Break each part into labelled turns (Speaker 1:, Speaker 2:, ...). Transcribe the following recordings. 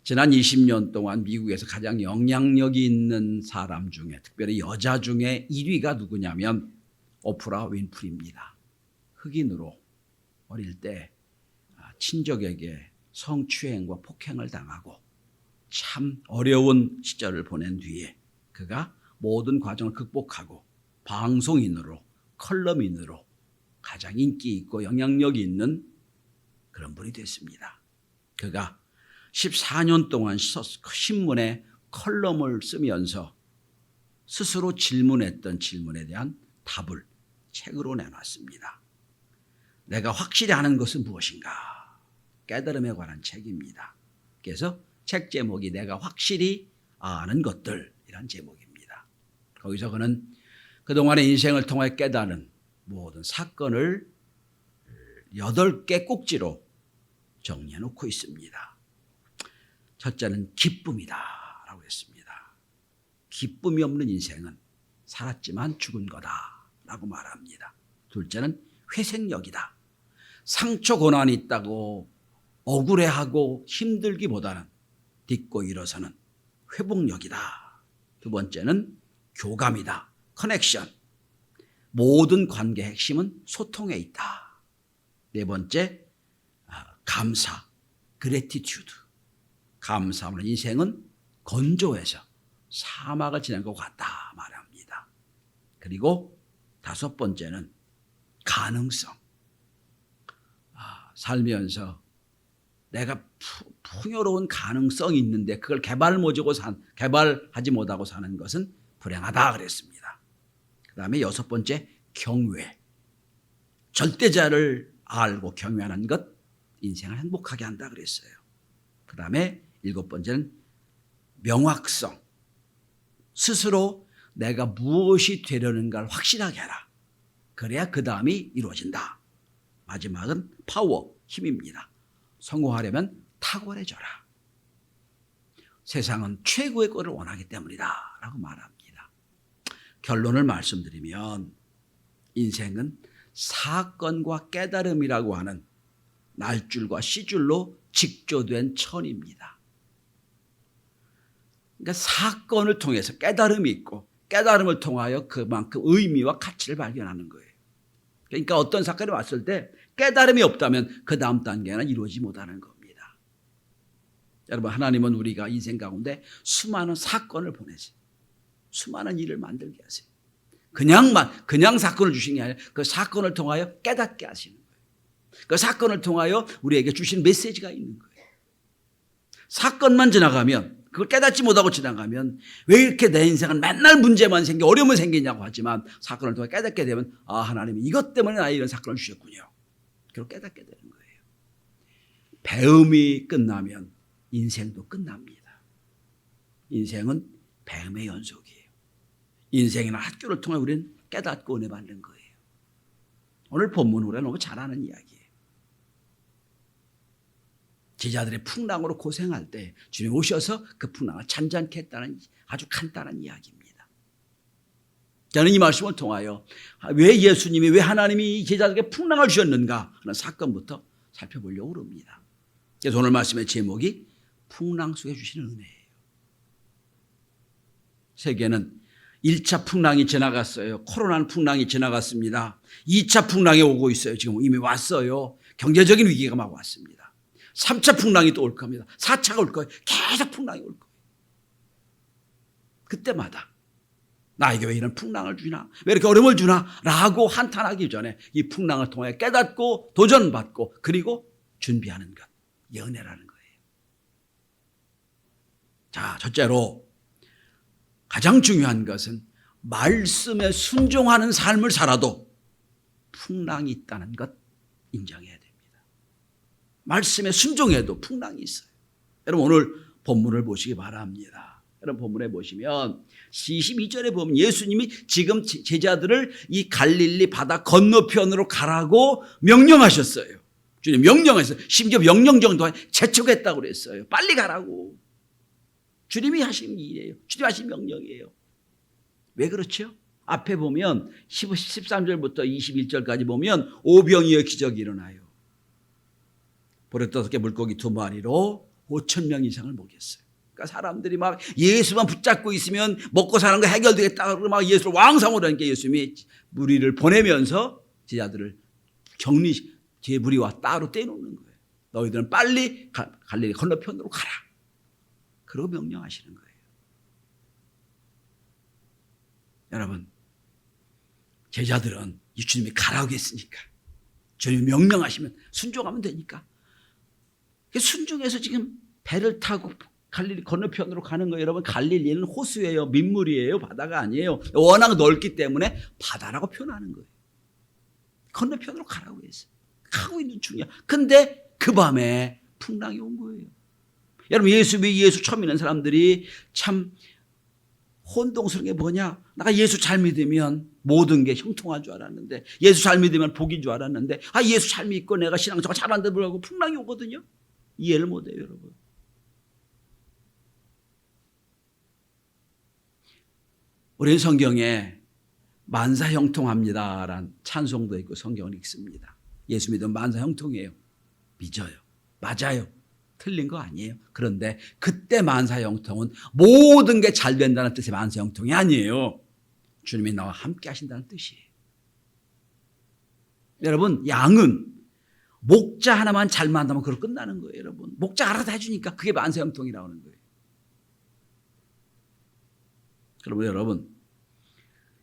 Speaker 1: 지난 20년 동안 미국에서 가장 영향력이 있는 사람 중에, 특별히 여자 중에 1위가 누구냐면 오프라 윈프리입니다. 흑인으로 어릴 때 친족에게 성추행과 폭행을 당하고 참 어려운 시절을 보낸 뒤에 그가 모든 과정을 극복하고 방송인으로, 컬럼인으로 가장 인기 있고 영향력이 있는 그런 분이 됐습니다. 그가 14년 동안 신문에 컬럼을 쓰면서 스스로 질문했던 질문에 대한 답을 책으로 내놨습니다. 내가 확실히 아는 것은 무엇인가? 깨달음에 관한 책입니다. 그래서 책 제목이 내가 확실히 아는 것들이란 제목입니다. 거기서 그는 그동안의 인생을 통해 깨달은 모든 사건을 8개 꼭지로 정리해 놓고 있습니다. 첫째는 기쁨이다 라고 했습니다. 기쁨이 없는 인생은 살았지만 죽은 거다 라고 말합니다. 둘째는 회생력이다. 상처 고난이 있다고 억울해하고 힘들기보다는 딛고 일어서는 회복력이다. 두 번째는 교감이다. 커넥션. 모든 관계의 핵심은 소통에 있다. 네 번째, 감사. 그래티튜드. 감사하는 인생은 건조해서 사막을 지난 것 같다 말합니다. 그리고 다섯 번째는 가능성. 살면서 내가 풍요로운 가능성이 있는데 그걸 개발하지 못하고 사는 것은 불행하다 그랬습니다. 그 다음에 여섯 번째 경외. 절대자를 알고 경외하는 것 인생을 행복하게 한다 그랬어요. 그 다음에 일곱 번째는 명확성. 스스로 내가 무엇이 되려는가를 확실하게 해라. 그래야 그 다음이 이루어진다. 마지막은 파워, 힘입니다. 성공하려면 탁월해져라. 세상은 최고의 것을 원하기 때문이다 라고 말합니다. 결론을 말씀드리면 인생은 사건과 깨달음이라고 하는 날줄과 시줄로 직조된 천입니다. 그러니까 사건을 통해서 깨달음이 있고 깨달음을 통하여 그만큼 의미와 가치를 발견하는 거예요. 그러니까 어떤 사건이 왔을 때 깨달음이 없다면 그 다음 단계는 이루어지지 못하는 겁니다. 여러분, 하나님은 우리가 인생 가운데 수많은 사건을 보내세요. 수많은 일을 만들게 하세요. 그냥 사건을 주시는 게 아니라 그 사건을 통하여 깨닫게 하시는 거예요. 그 사건을 통하여 우리에게 주신 메시지가 있는 거예요. 사건만 지나가면, 그걸 깨닫지 못하고 지나가면 왜 이렇게 내 인생은 맨날 문제만 생기고 어려움이 생기냐고 하지만 사건을 통해 깨닫게 되면 하나님이 이것 때문에 나에게 이런 사건을 주셨군요. 그걸 깨닫게 되는 거예요. 배움이 끝나면 인생도 끝납니다. 인생은 배움의 연속이에요. 인생이나 학교를 통해 우리는 깨닫고 은혜 받는 거예요. 오늘 본문 우리가 너무 잘 아는 이야기예요. 제자들의 풍랑으로 고생할 때 주님 오셔서 그 풍랑을 잔잔케 했다는 아주 간단한 이야기입니다. 저는 이 말씀을 통하여 왜 예수님이, 왜 하나님이 제자들에게 풍랑을 주셨는가 하는 사건부터 살펴보려고 합니다. 그래서 오늘 말씀의 제목이 풍랑 속에 주시는 은혜예요. 세계는 1차 풍랑이 지나갔어요. 코로나 풍랑이 지나갔습니다. 2차 풍랑이 오고 있어요. 지금 이미 왔어요. 경제적인 위기가 막 왔습니다. 3차 풍랑이 또 올 겁니다. 4차가 올 거예요. 계속 풍랑이 올 거예요. 그때마다 나에게 왜 이런 풍랑을 주나? 왜 이렇게 어려움을 주나? 라고 한탄하기 전에 이 풍랑을 통해 깨닫고 도전받고 그리고 준비하는 것. 이게 은혜라는 거예요. 자, 첫째로 가장 중요한 것은 말씀에 순종하는 삶을 살아도 풍랑이 있다는 것 인정해야 됩니다. 말씀에 순종해도 풍랑이 있어요. 여러분, 오늘 본문을 보시기 바랍니다. 여러분, 본문에 보시면 22절에 보면 예수님이 지금 제자들을 이 갈릴리 바다 건너편으로 가라고 명령하셨어요. 주님 명령하셨어요. 심지어 명령 정도에 재촉했다고 그랬어요. 빨리 가라고. 주님이 하신 일이에요. 주님이 하신 명령이에요. 왜 그렇죠? 앞에 보면 13절부터 21절까지 보면 오병이어 기적이 일어나요. 보리 5개 물고기 2마리로 5천 명 이상을 먹였어요. 그러니까 사람들이 막 예수만 붙잡고 있으면 먹고 사는 거 해결되겠다. 그러고 막 예수를 왕성으로 하니까 예수님이 무리를 보내면서 제자들을 제 무리와 따로 떼놓는 거예요. 너희들은 빨리 갈릴리 건너편으로 가라. 그러고 명령하시는 거예요. 여러분, 제자들은 이 주님이 가라고 했으니까, 주님이 명령하시면 순종하면 되니까, 순종해서 지금 배를 타고 갈릴리 건너편으로 가는 거예요. 여러분, 갈릴리는 호수예요. 민물이에요. 바다가 아니에요. 워낙 넓기 때문에 바다라고 표현하는 거예요. 건너편으로 가라고 했어요. 가고 있는 중이야. 근데 그 밤에 풍랑이 온 거예요. 여러분, 예수 처음 믿는 사람들이 참 혼동스러운 게 뭐냐? 내가 예수 잘 믿으면 모든 게 형통한 줄 알았는데, 예수 잘 믿으면 복인 줄 알았는데, 예수 잘 믿고 내가 신앙생활 잘하는데 불구하고 풍랑이 오거든요. 이해를 못해요, 여러분. 우리는 성경에 만사형통합니다라는 찬송도 있고 성경을 읽습니다. 예수 믿으면 만사형통이에요. 믿어요. 맞아요. 틀린 거 아니에요. 그런데 그때 만사형통은 모든 게 잘 된다는 뜻의 만사형통이 아니에요. 주님이 나와 함께 하신다는 뜻이에요. 여러분, 양은 목자 하나만 잘 만나면 그걸 끝나는 거예요. 여러분, 목자 알아서 해주니까 그게 만사형통이라고 하는 거예요. 그러면 여러분,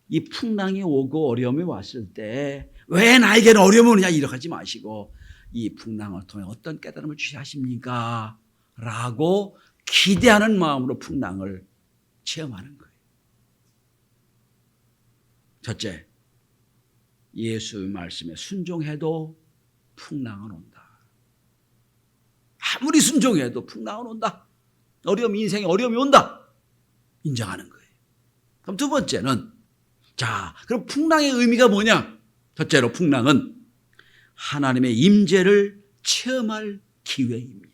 Speaker 1: 이 풍랑이 오고 어려움이 왔을 때 왜 나에게는 어려움이 오느냐 이렇게 하지 마시고, 이 풍랑을 통해 어떤 깨달음을 주시하십니까? 라고 기대하는 마음으로 풍랑을 체험하는 거예요. 첫째, 예수의 말씀에 순종해도 풍랑은 온다. 아무리 순종해도 풍랑은 온다. 인생에 어려움이 온다. 인정하는 거예요. 그럼 두 번째는, 그럼 풍랑의 의미가 뭐냐? 첫째로 풍랑은 하나님의 임재를 체험할 기회입니다.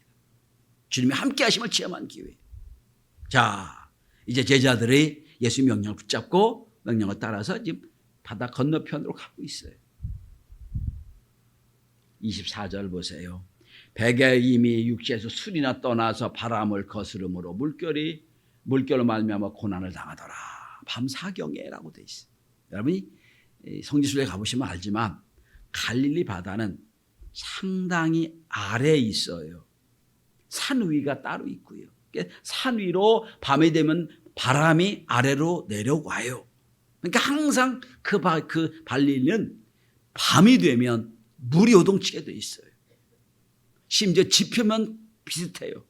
Speaker 1: 주님이 함께 하심을 체험한 기회. 이제 제자들이 예수의 명령을 붙잡고 명령을 따라서 지금 바다 건너편으로 가고 있어요. 24절 보세요. 백에 이미 육지에서 술이나 떠나서 바람을 거스름으로 물결로 말미암아 고난을 당하더라. 밤 사경에라고 돼 있어요. 여러분이 성지순례 가보시면 알지만 갈릴리 바다는 상당히 아래에 있어요. 산 위가 따로 있고요. 산 위로 밤이 되면 바람이 아래로 내려와요. 그러니까 항상 그 발리는 밤이 되면 물이 요동치게 돼 있어요. 심지어 지표면 비슷해요.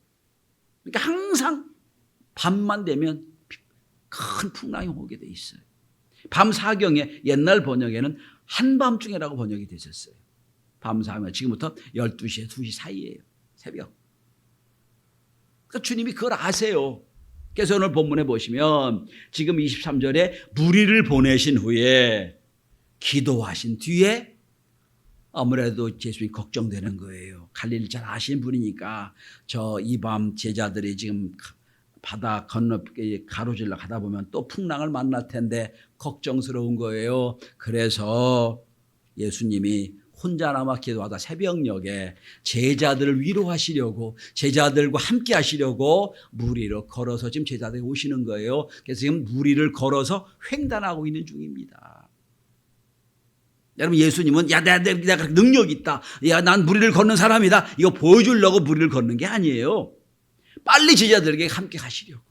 Speaker 1: 그러니까 항상 밤만 되면 큰 풍랑이 오게 돼 있어요. 밤 사경에 옛날 번역에는 한밤중에라고 번역이 되셨어요. 밤 사경에 지금부터 12시에 2시 사이예요. 새벽. 그러니까 주님이 그걸 아세요. 그래서 오늘 본문에 보시면 지금 23절에 무리를 보내신 후에 기도하신 뒤에 아무래도 예수님이 걱정되는 거예요. 갈릴리 잘 아시는 분이니까 이 밤 제자들이 지금 바다 건너 가로질러 가다 보면 또 풍랑을 만날 텐데 걱정스러운 거예요. 그래서 예수님이 혼자 남아 기도하다 새벽녘에 제자들을 위로하시려고, 제자들과 함께 하시려고 무리로 걸어서 지금 제자들이 오시는 거예요. 그래서 지금 무리를 걸어서 횡단하고 있는 중입니다. 여러분, 예수님은 내가 능력이 있다, 난 무리를 걷는 사람이다, 이거 보여주려고 무리를 걷는 게 아니에요. 빨리 제자들에게 함께 가시려고.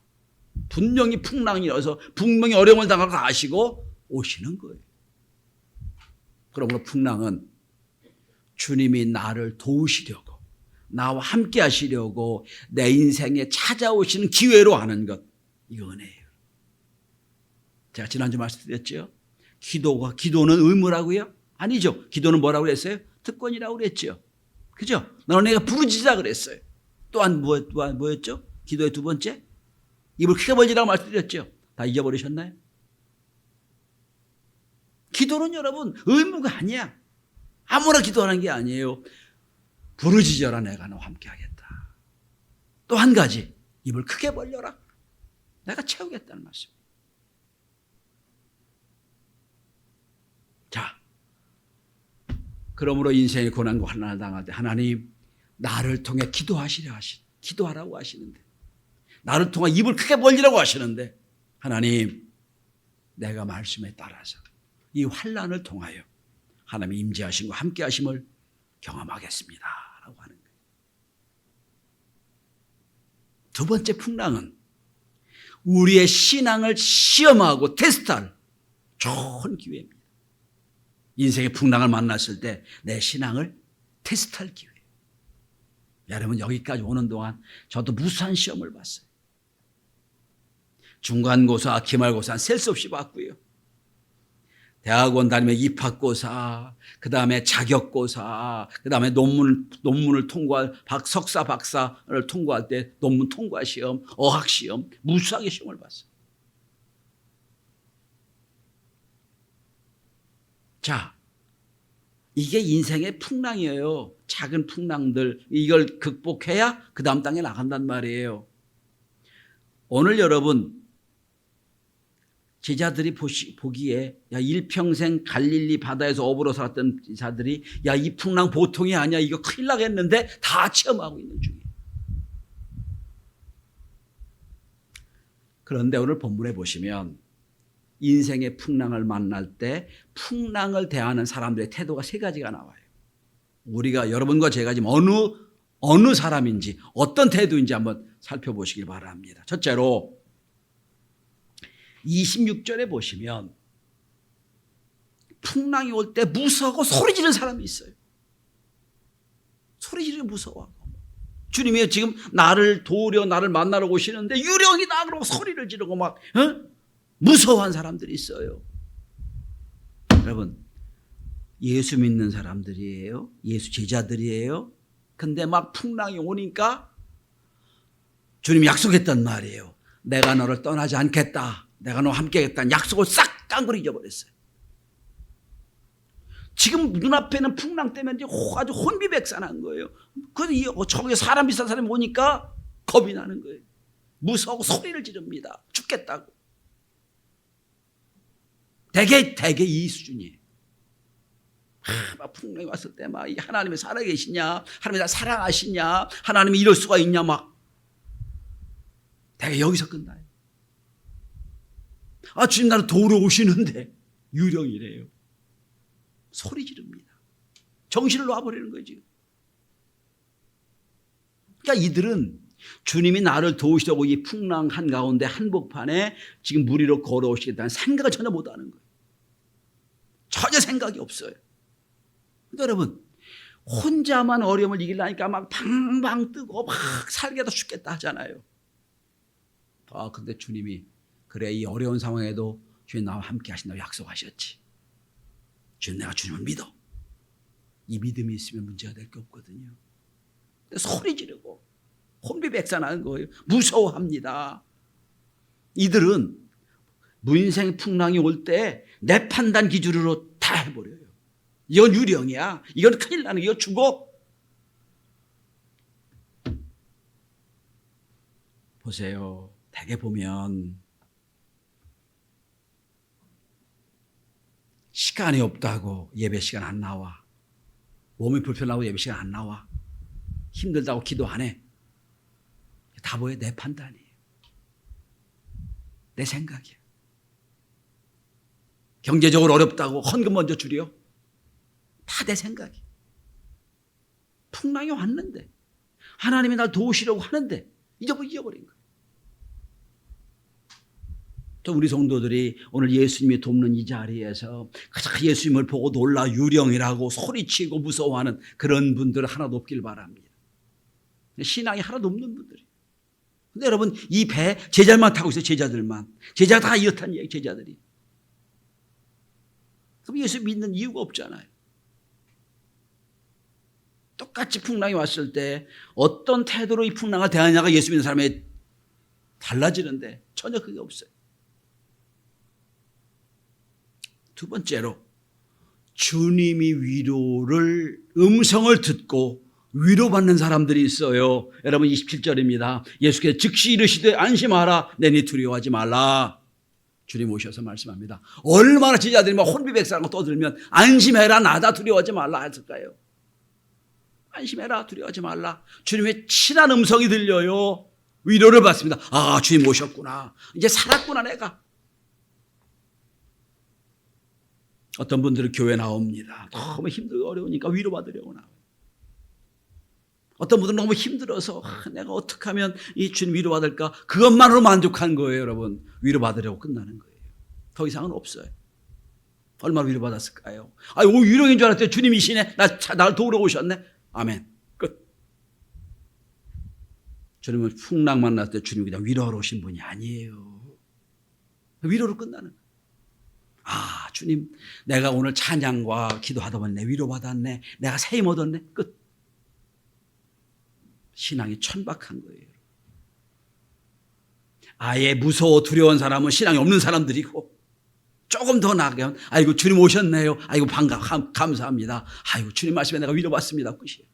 Speaker 1: 분명히 풍랑이 와서 분명히 어려움을 당하고 아시고 오시는 거예요. 그러므로 풍랑은 주님이 나를 도우시려고, 나와 함께 하시려고 내 인생에 찾아오시는 기회로 하는 것, 이거 은혜예요. 제가 지난주 말씀드렸죠. 기도는 의무라고요? 아니죠. 기도는 뭐라고 그랬어요? 특권이라고 그랬죠. 그죠? 너는 내가 부르짖으라 그랬어요. 또한 뭐였죠? 기도의 두 번째? 입을 크게 벌리라고 말씀드렸죠. 다 잊어버리셨나요? 기도는 여러분 의무가 아니야. 아무나 기도하는 게 아니에요. 부르짖어라, 내가 너와 함께 하겠다. 또 한 가지, 입을 크게 벌려라. 내가 채우겠다는 말씀. 그러므로 인생의 고난과 환난을 당할 때 하나님, 나를 통해 기도하라고 하시는데, 나를 통해 입을 크게 벌리라고 하시는데, 하나님, 내가 말씀에 따라서 이 환난을 통하여 하나님의 임재하심과 함께 하심을 경험하겠습니다 라고 하는 거예요. 두 번째 풍랑은 우리의 신앙을 시험하고 테스트할 좋은 기회입니다. 인생의 풍랑을 만났을 때 내 신앙을 테스트할 기회. 여러분, 여기까지 오는 동안 저도 무수한 시험을 봤어요. 중간고사, 기말고사 셀 수 없이 봤고요. 대학원 다니며 입학고사, 그 다음에 자격고사, 그 다음에 논문을 통과할 석사, 박사를 통과할 때 논문 통과 시험, 어학 시험, 무수하게 시험을 봤어요. 자, 이게 인생의 풍랑이에요. 작은 풍랑들, 이걸 극복해야 그 다음 단계 나간단 말이에요. 오늘 여러분, 제자들이 보기에 야, 일평생 갈릴리 바다에서 어부로 살았던 자들이 야, 이 풍랑 보통이 아니야, 이거 큰일 나겠는데 다 체험하고 있는 중이에요. 그런데 오늘 본문에 보시면 인생의 풍랑을 만날 때 풍랑을 대하는 사람들의 태도가 세 가지가 나와요. 우리가 여러분과 제가 지금 어느 사람인지 어떤 태도인지 한번 살펴보시길 바랍니다. 첫째로 26절에 보시면 풍랑이 올 때 무서워하고 소리 지르는 사람이 있어요. 소리 지르고 무서워하고. 주님이 지금 나를 도우려 나를 만나러 오시는데 유령이다 그러고 소리를 지르고 막 무서워한 사람들이 있어요. 여러분, 예수 믿는 사람들이에요. 예수 제자들이에요. 근데 막 풍랑이 오니까 주님이 약속했단 말이에요. 내가 너를 떠나지 않겠다. 내가 너와 함께 하겠다는 약속을 싹 깡그리 잊어버렸어요. 지금 눈앞에는 풍랑 때문에 아주 혼비백산한 거예요. 그래서 저기 사람 비싼 사람이 오니까 겁이 나는 거예요. 무서워하고 소리를 지릅니다. 죽겠다고. 되게 이 수준이에요. 막 풍랑이 왔을 때 막 하나님이 살아계시냐, 하나님이 나 사랑하시냐, 하나님이 이럴 수가 있냐, 막 되게 여기서 끝나요. 아, 주님 나를 도우러 오시는데 유령이래요. 소리 지릅니다. 정신을 놔버리는 거예요, 지금. 그러니까 이들은 주님이 나를 도우시려고 이 풍랑 한가운데 한복판에 지금 무리로 걸어오시겠다는 생각을 전혀 못하는 거예요. 전혀 생각이 없어요. 근데 여러분, 혼자만 어려움을 이기려니까 막 방방 뜨고 막 살게도 죽겠다 하잖아요. 아, 근데 주님이 그래, 이 어려운 상황에도 주님 나와 함께 하신다고 약속하셨지. 주님, 내가 주님을 믿어. 이 믿음이 있으면 문제가 될 게 없거든요. 근데 소리 지르고 혼비백산하는 거예요. 무서워합니다. 이들은 무인생 풍랑이 올 때 내 판단 기준으로 다 해버려요. 이건 유령이야. 이건 큰일 나는, 이거 죽어. 보세요. 대개 보면 시간이 없다고 예배 시간 안 나와. 몸이 불편하고 예배 시간 안 나와. 힘들다고 기도 안 해. 다 뭐예요? 내 판단이에요. 내 생각이에요. 경제적으로 어렵다고 헌금 먼저 줄여. 다 내 생각이에요. 풍랑이 왔는데 하나님이 날 도우시려고 하는데 잊어버린 거예요. 또 우리 성도들이 오늘 예수님이 돕는 이 자리에서 예수님을 보고 놀라 유령이라고 소리치고 무서워하는 그런 분들 하나도 없길 바랍니다. 신앙이 하나도 없는 분들이. 근데 여러분, 이 배 제자들만 타고 있어요. 제자들만. 제자 다 이렇다는 얘기, 제자들이. 그럼 예수 믿는 이유가 없잖아요. 똑같이 풍랑이 왔을 때 어떤 태도로 이 풍랑을 대하냐가 예수 믿는 사람이 달라지는데 전혀 그게 없어요. 두 번째로, 주님이 음성을 듣고 위로받는 사람들이 있어요. 여러분, 27절입니다. 예수께서 즉시 이르시되 안심하라, 내니 두려워하지 말라. 주님 오셔서 말씀합니다. 얼마나 제자들이 막 혼비백산하고 떠들면 안심해라, 나다, 두려워하지 말라 했을까요? 안심해라. 두려워하지 말라. 주님의 친한 음성이 들려요. 위로를 받습니다. 아, 주님 오셨구나. 이제 살았구나 내가. 어떤 분들은 교회 나옵니다. 너무 힘들고 어려우니까 위로받으려고 나와요. 어떤 분들은 너무 힘들어서 내가 어떻게 하면 이 주님 위로받을까? 그것만으로 만족한 거예요, 여러분. 위로받으려고 끝나는 거예요. 더 이상은 없어요. 얼마나 위로받았을까요? 오, 위로인 줄 알았더니 주님이시네. 나를 도우러 오셨네. 아멘. 끝. 주님은 풍랑 만났을 때 주님이 그냥 위로하러 오신 분이 아니에요. 위로로 끝나는 거예요. 아, 주님, 내가 오늘 찬양과 기도하다 보니 내 위로받았네. 내가 새 힘 얻었네. 끝. 신앙이 천박한 거예요. 아예 무서워 두려운 사람은 신앙이 없는 사람들이고, 조금 더 나아가면 아이고 주님 오셨네요. 아이고 감사합니다. 아이고 주님 말씀에 내가 위로받습니다. 끝이에요.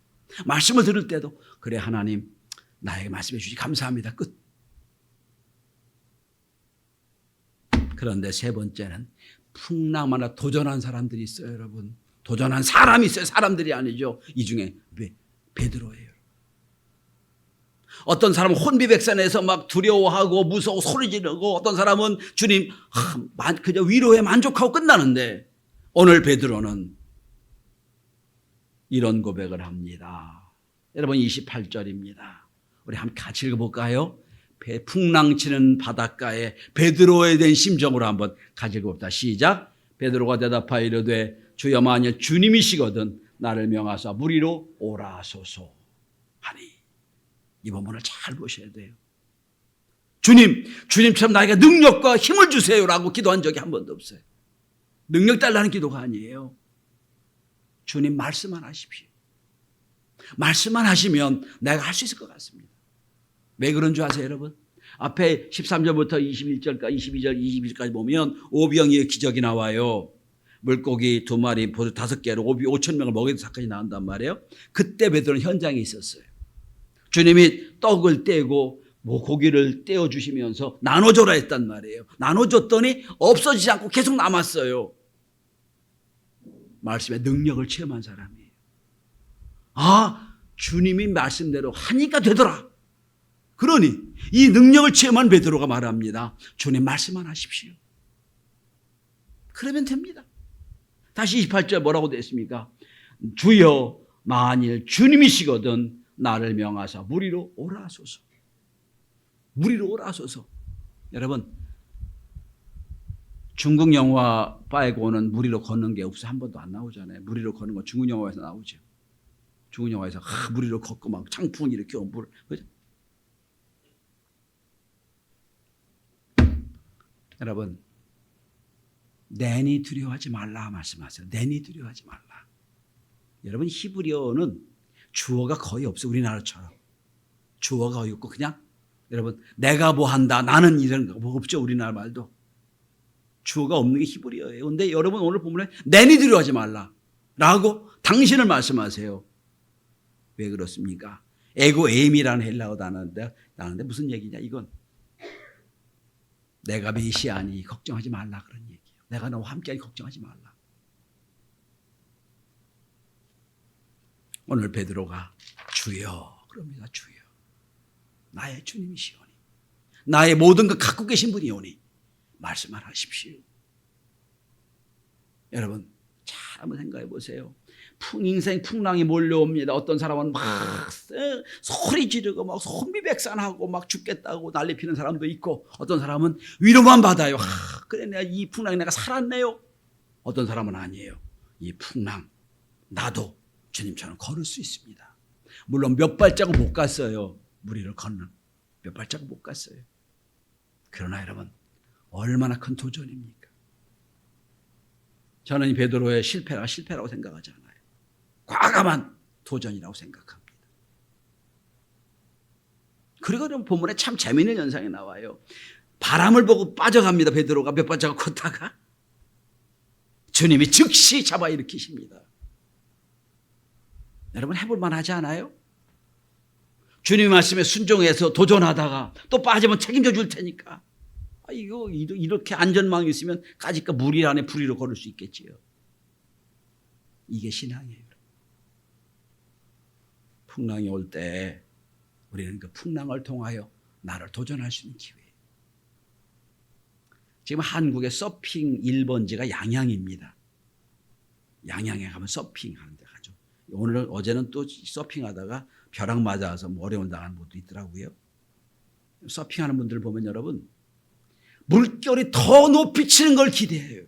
Speaker 1: 말씀을 들을 때도 그래 하나님 나에게 말씀해 주시 감사합니다. 끝. 그런데 세 번째는 풍랑마다 도전한 사람들이 있어요, 여러분. 도전한 사람이 있어요. 사람들이 아니죠. 이 중에 베드로예요. 어떤 사람은 혼비백산해서 막 두려워하고 무서워 소리 지르고, 어떤 사람은 주님 그저 위로에 만족하고 끝나는데, 오늘 베드로는 이런 고백을 합니다. 여러분 28절입니다. 우리 함께 같이 읽어볼까요? 풍랑치는 바닷가에 베드로에 대한 심정으로 한번 같이 읽어봅시다. 시작. 베드로가 대답하여 이르되 주여 만일 주님이시거든 나를 명하사 물 위로 오라소서 하니. 이 본문을 잘 보셔야 돼요. 주님처럼 나에게 능력과 힘을 주세요라고 기도한 적이 한 번도 없어요. 능력 달라는 기도가 아니에요. 주님 말씀만 하십시오. 말씀만 하시면 내가 할 수 있을 것 같습니다. 왜 그런 줄 아세요, 여러분? 앞에 13절부터 21절까지 22절, 22절까지 보면 오병이의 기적이 나와요. 물고기 2마리, 보드 5개로 5,000명을 먹이는 사건이 나온단 말이에요. 그때 베드로는 현장에 있었어요. 주님이 떡을 떼고 고기를 떼어주시면서 나눠줘라 했단 말이에요. 나눠줬더니 없어지지 않고 계속 남았어요. 말씀의 능력을 체험한 사람이에요. 아, 주님이 말씀대로 하니까 되더라. 그러니 이 능력을 체험한 베드로가 말합니다. 주님 말씀만 하십시오. 그러면 됩니다. 다시 28절 뭐라고 되어 있습니까? 주여 만일 주님이시거든 나를 명하사 물 위로 오라소서. 물 위로 오라소서. 여러분 중국 영화 빼고는 물 위로 걷는 게 없어. 한 번도 안 나오잖아요. 물 위로 걷는 거 중국 영화에서 나오죠. 중국 영화에서 물 위로 걷고 막 창풍 이렇게 물, 그죠? 여러분 내니 두려워하지 말라 말씀하세요. 내니 두려워하지 말라. 여러분 히브리어는 주어가 거의 없어요. 우리나라처럼 주어가 거의 없고 그냥 여러분 내가 뭐 한다 나는 이런 거 뭐 없죠. 우리나라 말도 주어가 없는 게 히브리어예요. 그런데 여러분 오늘 보면 내니 두려워하지 말라 라고 당신을 말씀하세요. 왜 그렇습니까? 에고 에임이라는 헬라어 단어인데 무슨 얘기냐 이건. 내가 메시아니 걱정하지 말라 그런 얘기예요. 내가 너와 함께하니 걱정하지 말라. 오늘 베드로가 주여 그럽니다. 주여 나의 주님이시오니 나의 모든 것 갖고 계신 분이오니 말씀만 하십시오. 여러분 잘 한번 생각해 보세요. 인생 풍랑이 몰려옵니다. 어떤 사람은 막 소리 지르고 막 혼비백산하고 막 죽겠다고 난리 피는 사람도 있고, 어떤 사람은 위로만 받아요. 그래 내가 이 풍랑에 내가 살았네요. 어떤 사람은 아니에요. 이 풍랑 나도 주님처럼 걸을 수 있습니다. 물론 몇 발자국 못 갔어요. 물 위를 걷는 몇 발자국 못 갔어요. 그러나 여러분 얼마나 큰 도전입니까? 저는 이 베드로의 실패라고 생각하지 않아요. 과감한 도전이라고 생각합니다. 그리고 본문에 참 재미있는 현상이 나와요. 바람을 보고 빠져갑니다. 베드로가 몇 발자국 걷다가 주님이 즉시 잡아 일으키십니다. 여러분 해볼만 하지 않아요? 주님의 말씀에 순종해서 도전하다가 또 빠지면 책임져 줄 테니까 이거 이렇게 안전망이 있으면 까짓거 물 안에 불 위로 걸을 수 있겠지요. 이게 신앙이에요. 풍랑이 올 때 우리는 그 풍랑을 통하여 나를 도전할 수 있는 기회. 지금 한국의 서핑 1번지가 양양입니다. 양양에 가면 서핑하는 데 가죠. 어제는 또 서핑하다가 벼락 맞아서 어려움 당한 분도 있더라고요. 서핑하는 분들 보면 여러분 물결이 더 높이 치는 걸 기대해요.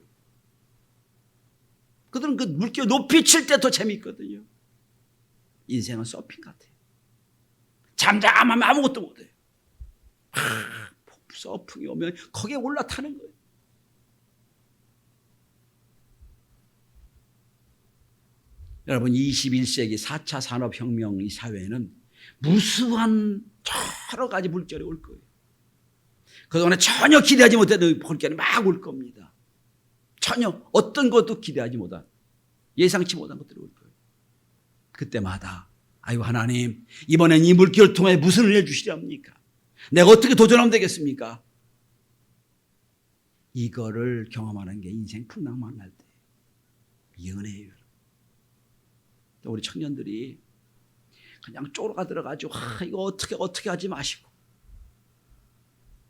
Speaker 1: 그들은 그 물결 높이 칠 때 더 재미있거든요. 인생은 서핑 같아요. 잠잠하면 아무것도 못해요. 서핑이 오면 거기에 올라타는 거예요. 여러분 21세기 4차 산업혁명 이 사회에는 무수한 여러 가지 물결이 올 거예요. 그동안에 전혀 기대하지 못했던 물결이 막 올 겁니다. 전혀 어떤 것도 기대하지 못한 예상치 못한 것들이 올 거예요. 그때마다 아이고 하나님 이번엔 이 물결을 통해 무슨 은혜를 주시렵니까? 내가 어떻게 도전하면 되겠습니까? 이거를 경험하는 게 인생 풍랑 만날 때 이 은혜예요. 또 우리 청년들이 그냥 쪼로가 들어가지고 이거 어떻게 하지 마시고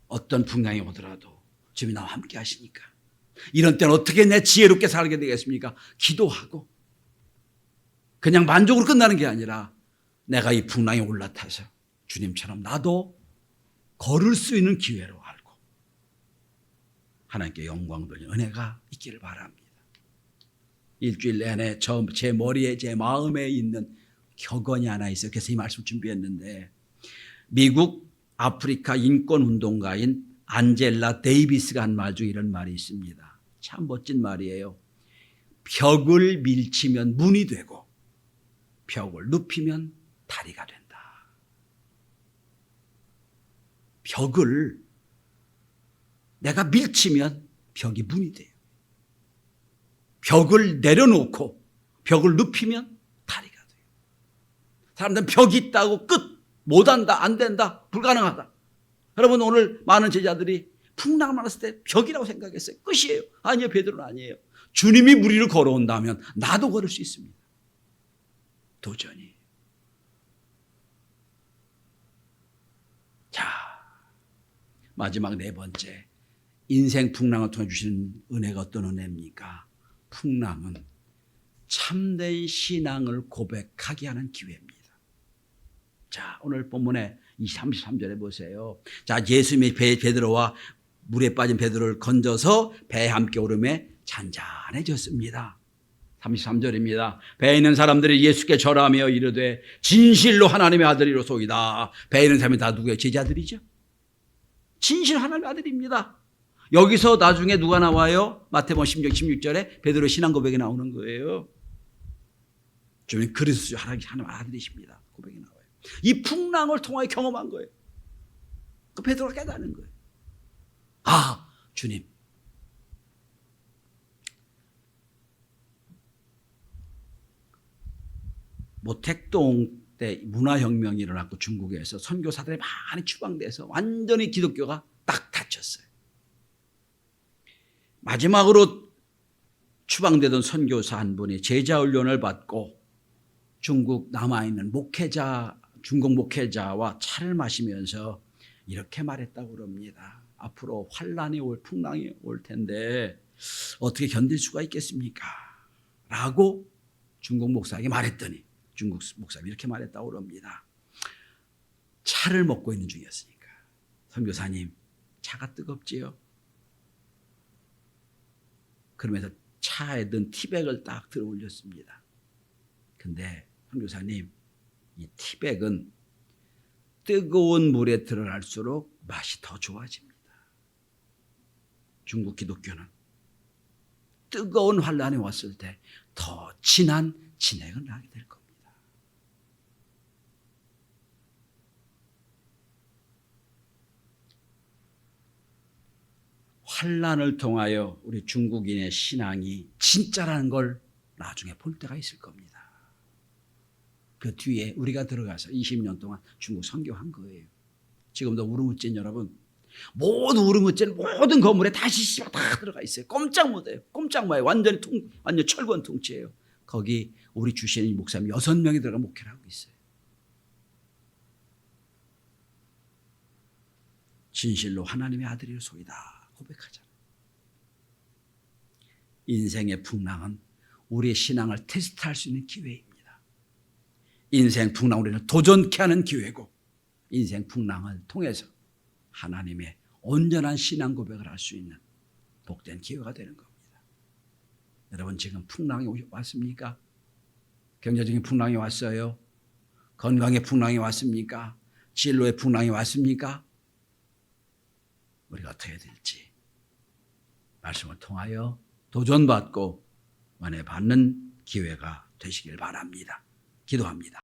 Speaker 1: 어떤 풍랑이 오더라도 주님이 나와 함께 하시니까 이런 때는 어떻게 내 지혜롭게 살게 되겠습니까? 기도하고 그냥 만족으로 끝나는 게 아니라 내가 이 풍랑에 올라타서 주님처럼 나도 걸을 수 있는 기회로 알고 하나님께 영광 돌리는 은혜가 있기를 바랍니다. 일주일 내내 제 머리에 제 마음에 있는 격언이 하나 있어요. 그래서 이 말씀 준비했는데 미국 아프리카 인권운동가인 안젤라 데이비스가 한 말 중에 이런 말이 있습니다. 참 멋진 말이에요. 벽을 밀치면 문이 되고 벽을 눕히면 다리가 된다. 벽을 내가 밀치면 벽이 문이 돼요. 벽을 내려놓고 벽을 눕히면 다리가 돼요. 사람들은 벽이 있다고 끝 못한다 안 된다 불가능하다. 여러분 오늘 많은 제자들이 풍랑 많았을 때 벽이라고 생각했어요. 끝이에요. 아니요 베드로는 아니에요. 주님이 무리를 걸어온다면 나도 걸을 수 있습니다. 도전이. 자 마지막 네 번째 인생 풍랑을 통해 주시는 은혜가 어떤 은혜입니까? 풍랑은 참된 신앙을 고백하게 하는 기회입니다. 자, 오늘 본문에 33절에 보세요. 자, 예수님이 베드로와 물에 빠진 베드로를 건져서 배에 함께 오르매 잔잔해졌습니다. 33절입니다. 배에 있는 사람들이 예수께 절하며 이르되 진실로 하나님의 아들이로소이다. 배에 있는 사람이 다 누구예요? 제자들이죠. 진실 하나님의 아들입니다. 여기서 나중에 누가 나와요? 마태복음 16절에 베드로 신앙 고백이 나오는 거예요. 주님 그리스도 하나님의 아들이십니다. 고백이 나와요. 이 풍랑을 통하여 경험한 거예요. 그 베드로가 깨닫는 거예요. 아, 주님. 모택동 때 문화혁명이 일어났고 중국에서 선교사들이 많이 추방돼서 완전히 기독교가 딱 닫혔어요. 마지막으로 추방되던 선교사 한 분이 제자훈련을 받고 중국 남아있는 중국 목회자와 차를 마시면서 이렇게 말했다고 그럽니다. 앞으로 환란이 풍랑이 올 텐데 어떻게 견딜 수가 있겠습니까? 라고 중국 목사에게 말했더니 중국 목사님이 이렇게 말했다고 그럽니다. 차를 먹고 있는 중이었으니까 선교사님 차가 뜨겁지요? 그러면서 차에 든 티백을 딱 들어 올렸습니다. 근데 선교사님 이 티백은 뜨거운 물에 들어갈수록 맛이 더 좋아집니다. 중국 기독교는 뜨거운 환란이 왔을 때 더 진한 진액을 나게 될 겁니다. 환란을 통하여 우리 중국인의 신앙이 진짜라는 걸 나중에 볼 때가 있을 겁니다. 그 뒤에 우리가 들어가서 20년 동안 중국 선교한 거예요. 지금도 우르무찐 여러분 모든 우르무찐 모든 건물에 다시 다 들어가 있어요. 꼼짝 못해요. 꼼짝 마요. 완전 철권 통치예요. 거기 우리 주신 목사님 6명이 들어가 목회를 하고 있어요. 진실로 하나님의 아들이로소이다 고백하잖아요. 인생의 풍랑은 우리의 신앙을 테스트할 수 있는 기회입니다. 인생 풍랑 우리는 도전케 하는 기회고 인생 풍랑을 통해서 하나님의 온전한 신앙 고백을 할 수 있는 복된 기회가 되는 겁니다. 여러분 지금 풍랑이 왔습니까? 경제적인 풍랑이 왔어요? 건강의 풍랑이 왔습니까? 진로의 풍랑이 왔습니까? 우리가 어떻게 해야 될지 말씀을 통하여 도전받고 은혜 받는 기회가 되시길 바랍니다. 기도합니다.